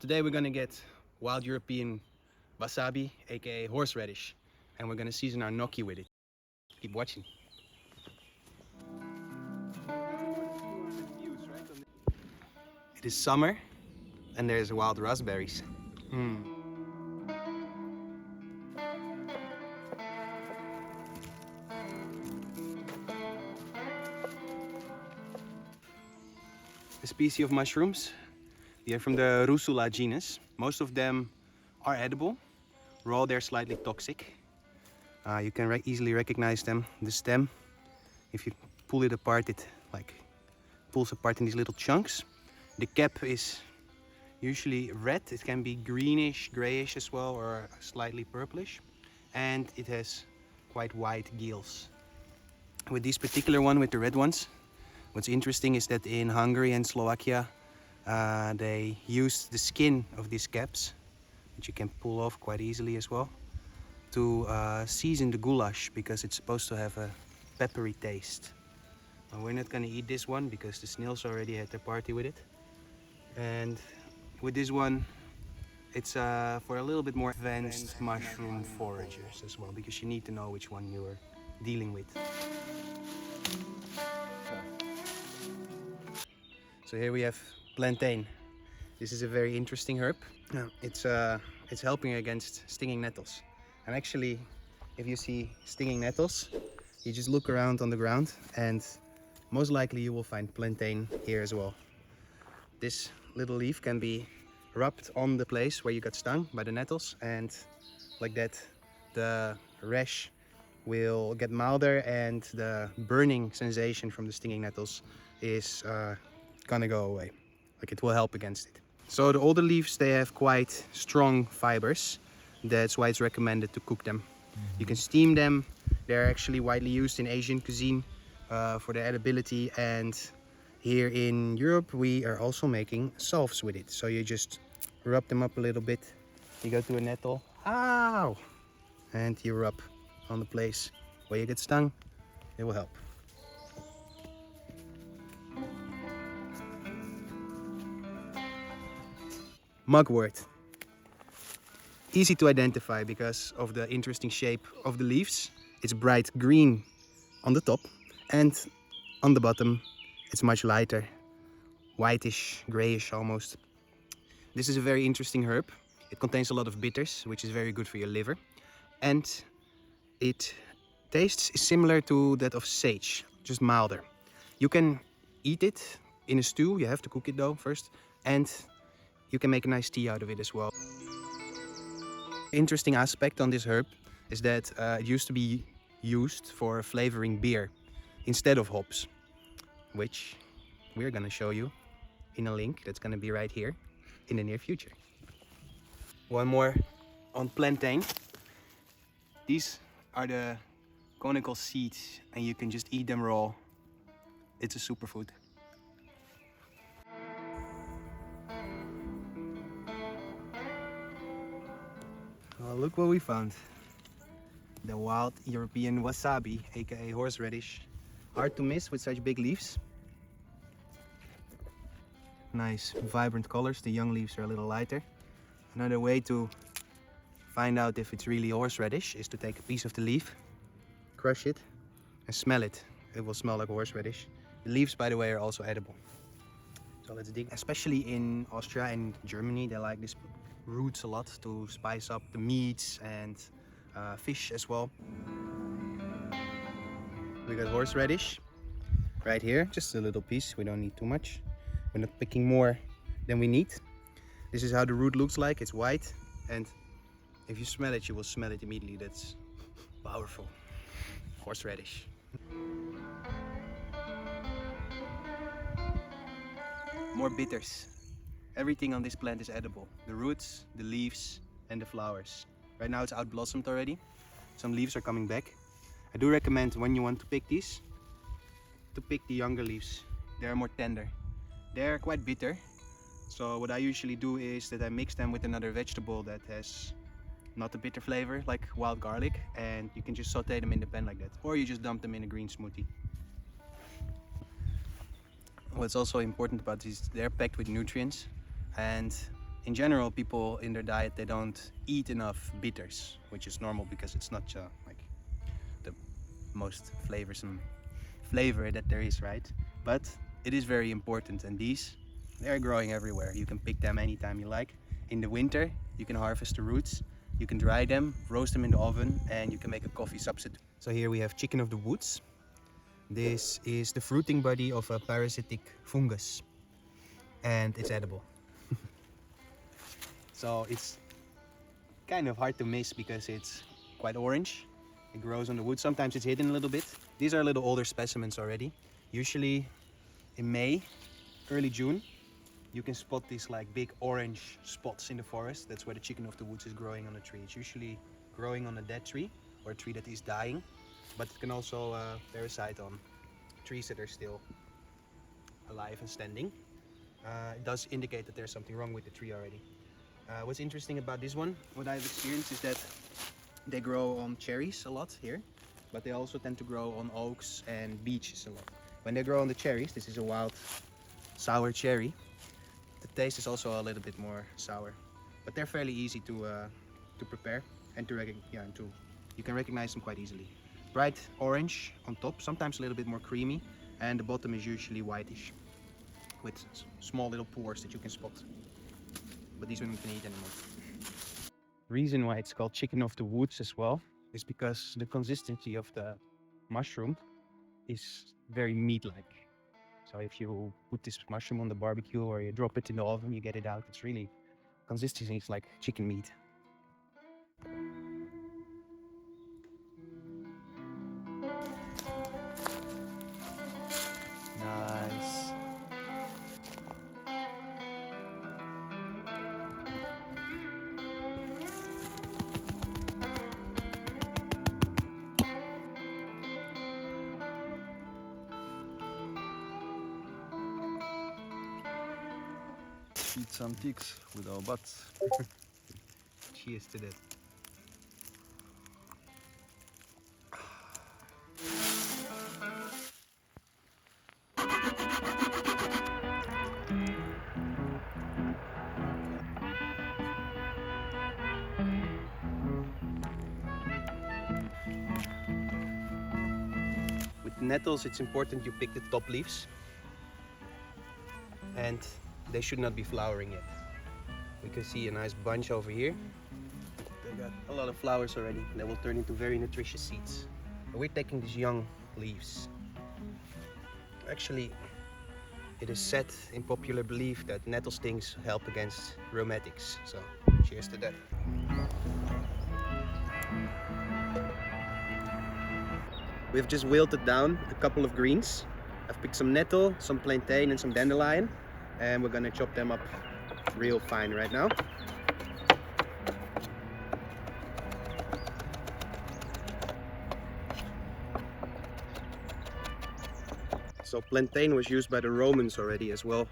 Today we're gonna get wild European wasabi, aka horseradish, and we're gonna season our gnocchi with it. Keep watching. It is summer and there's wild raspberries. A species of mushrooms. They are from the Russula genus. Most of them are edible. Raw, they're slightly toxic. You can easily recognize them. The stem, if you pull it apart, it pulls apart in these little chunks. The cap is usually red. It can be greenish, grayish as well, or slightly purplish. And it has quite white gills. With this particular one, with the red ones, what's interesting is that in Hungary and Slovakia, they use the skin of these caps, which you can pull off quite easily as well, to season the goulash, because it's supposed to have a peppery taste. Now, we're not gonna eat this one because the snails already had their party with it. And with this one, it's for a little bit more advanced mushroom foragers as well, because you need to know which one you're dealing with. So here we have plantain. This is a very interesting herb. It's helping against stinging nettles. And actually, if you see stinging nettles, you just look around on the ground and most likely you will find plantain here as well. This little leaf can be rubbed on the place where you got stung by the nettles, and like that the rash will get milder and the burning sensation from the stinging nettles is gonna go away. Like, it will help against it. So the older leaves, they have quite strong fibers. That's why it's recommended to cook them. You can steam them. They're actually widely used in Asian cuisine for their edibility, and here in Europe we are also making salves with it. So you just rub them up a little bit. You go to a nettle, ow, and you rub on the place where you get stung. It will help. Mugwort. Easy to identify because of the interesting shape of the leaves. It's bright green on the top, and on the bottom it's much lighter, whitish, grayish almost. This is a very interesting herb. It contains a lot of bitters, which is very good for your liver, and it tastes similar to that of sage, just milder. You can eat it in a stew. You have to cook it though first, and you can make a nice tea out of it as well. Interesting aspect on this herb is that it used to be used for flavoring beer instead of hops, which we're gonna show you in a link that's gonna be right here in the near future. One more on plantain. These are the conical seeds and you can just eat them raw. It's a superfood. Well, look what we found. The wild European wasabi, aka horseradish. Hard to miss with such big leaves. Nice vibrant colors. The young leaves are a little lighter. Another way to find out if it's really horseradish is to take a piece of the leaf, crush it, and smell it. It will smell like horseradish. The leaves, by the way, are also edible. So let's dig. Especially in Austria and Germany, they like these roots a lot to spice up the meats and fish as well. We got horseradish right here, just a little piece. We don't need too much. We're not picking more than we need. This is how the root looks like. It's white, and if you smell it, you will smell it immediately. That's powerful. Horseradish. More bitters. Everything on this plant is edible. The roots, the leaves, and the flowers. Right now it's out blossomed already. Some leaves are coming back. I do recommend, when you want to pick these, to pick the younger leaves. They are more tender. They're quite bitter. So what I usually do is that I mix them with another vegetable that has not a bitter flavor, like wild garlic, and you can just saute them in the pan like that. Or you just dump them in a green smoothie. What's also important about these, they're packed with nutrients, and in general, people in their diet, they don't eat enough bitters, which is normal because it's not like the most flavorsome flavor that there is, right? But it is very important, and they're growing everywhere. You can pick them anytime you like. In the winter, you can harvest the roots, you can dry them, roast them in the oven, and you can make a coffee substitute. So here we have chicken of the woods. This is the fruiting body of a parasitic fungus, and it's edible. So it's kind of hard to miss because it's quite orange. It grows on the wood. Sometimes it's hidden a little bit. These are a little older specimens already. Usually in May, early June, you can spot these like big orange spots in the forest. That's where the chicken of the woods is growing on a tree. It's usually growing on a dead tree or a tree that is dying, but it can also parasite on trees that are still alive and standing. It does indicate that there's something wrong with the tree already. What's interesting about this one, what I've experienced, is that they grow on cherries a lot here, but they also tend to grow on oaks and beeches a lot. When they grow on the cherries, this is a wild sour cherry, the taste is also a little bit more sour, but they're fairly easy to prepare and you can recognize them quite easily. Bright orange on top, sometimes a little bit more creamy, and the bottom is usually whitish with small little pores that you can spot. But these one you can eat anymore. The reason why it's called chicken of the woods as well is because the consistency of the mushroom is very meat-like. So if you put this mushroom on the barbecue or you drop it in the oven, you get it out. It's really, consistency is like chicken meat. Nice. Eat some ticks with our butts. Cheers to that. With nettles, it's important you pick the top leaves, and they should not be flowering yet. We can see a nice bunch over here. They got a lot of flowers already. They will turn into very nutritious seeds. But we're taking these young leaves. Actually, it is said in popular belief that nettle stings help against rheumatics. So, cheers to that. We've just wilted down a couple of greens. I've picked some nettle, some plantain, and some dandelion, and we're gonna chop them up real fine right now. So plantain was used by the Romans already as well.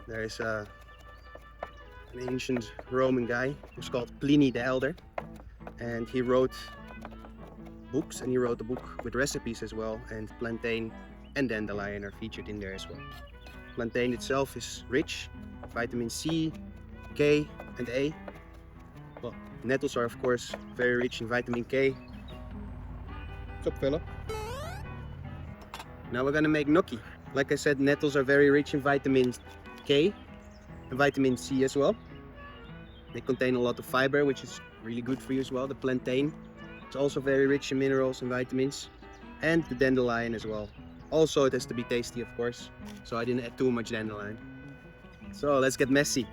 There is an ancient Roman guy who's called Pliny the Elder, and he wrote books, and he wrote a book with recipes as well, and plantain and dandelion are featured in there as well. Plantain itself is rich, vitamin C, K and A. Well, nettles are of course very rich in vitamin K. What's up, fella? Now we're gonna make gnocchi. Like I said, nettles are very rich in vitamin K and vitamin C as well. They contain a lot of fiber, which is really good for you as well. The plantain, it's also very rich in minerals and vitamins. And the dandelion as well. Also, it has to be tasty, of course. So I didn't add too much dandelion. So let's get messy.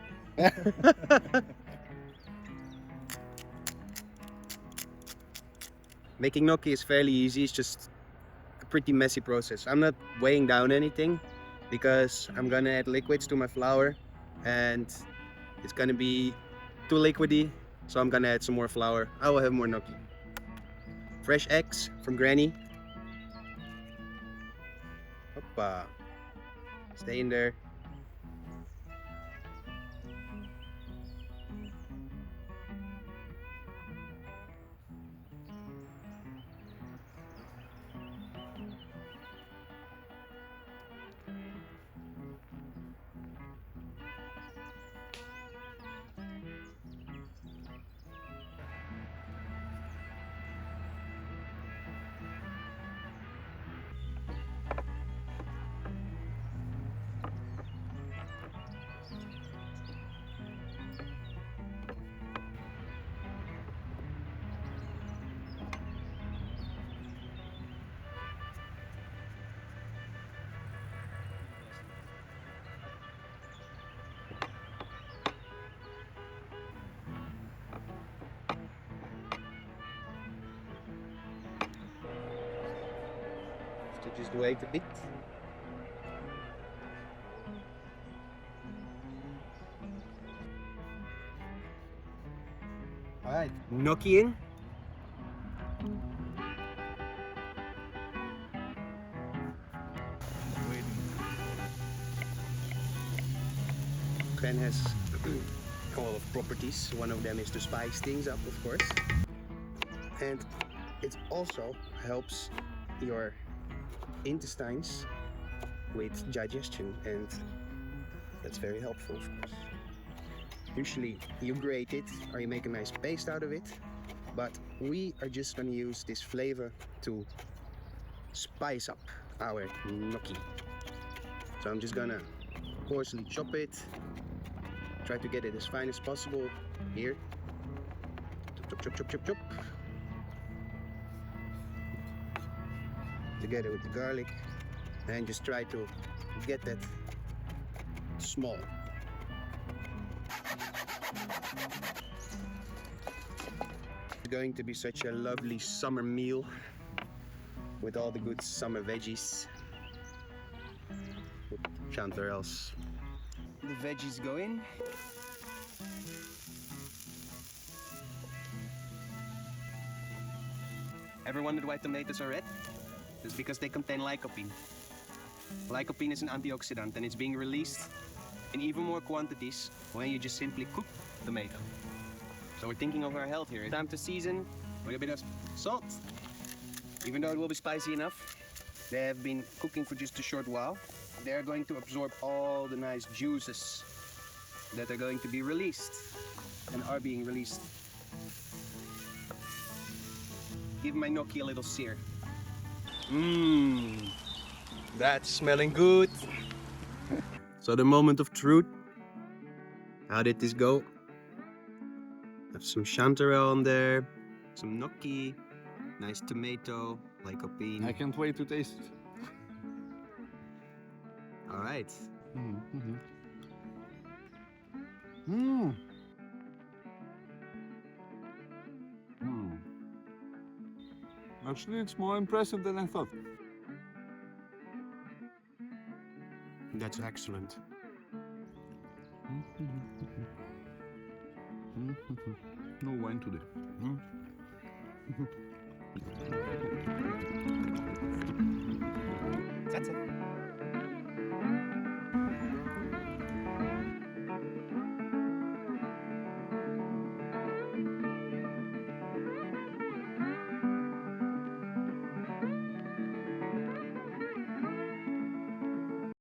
Making gnocchi is fairly easy. It's just a pretty messy process. I'm not weighing down anything because I'm gonna add liquids to my flour and it's gonna be too liquidy, so I'm gonna add some more flour. I will have more gnocchi. Fresh eggs from Granny. Hoppa. Stay in there. Just wait a bit. Alright, gnocchi in. Pen has a couple of properties. One of them is to spice things up, of course. And it also helps your intestines with digestion, and that's very helpful, of course. Usually you grate it or you make a nice paste out of it, but we are just going to use this flavor to spice up our gnocchi. So I'm just gonna coarsely chop it, try to get it as fine as possible here. Chop, chop, chop, chop, chop. Together with the garlic, and just try to get that small. It's going to be such a lovely summer meal with all the good summer veggies. Chanterelles. The veggies go in. Ever wondered why tomatoes are red? It's because they contain lycopene. Lycopene is an antioxidant, and it's being released in even more quantities when you just simply cook tomato. So we're thinking of our health here. Time to season with a bit of salt. Even though it will be spicy enough, they have been cooking for just a short while. They're going to absorb all the nice juices that are going to be released and are being released. Give my gnocchi a little sear. Mmm, that's smelling good. So the moment of truth. How did this go? Have some chanterelle on there, some gnocchi, nice tomato, lycopene. I can't wait to taste it. All right. Actually, it's more impressive than I thought. That's excellent. No wine today.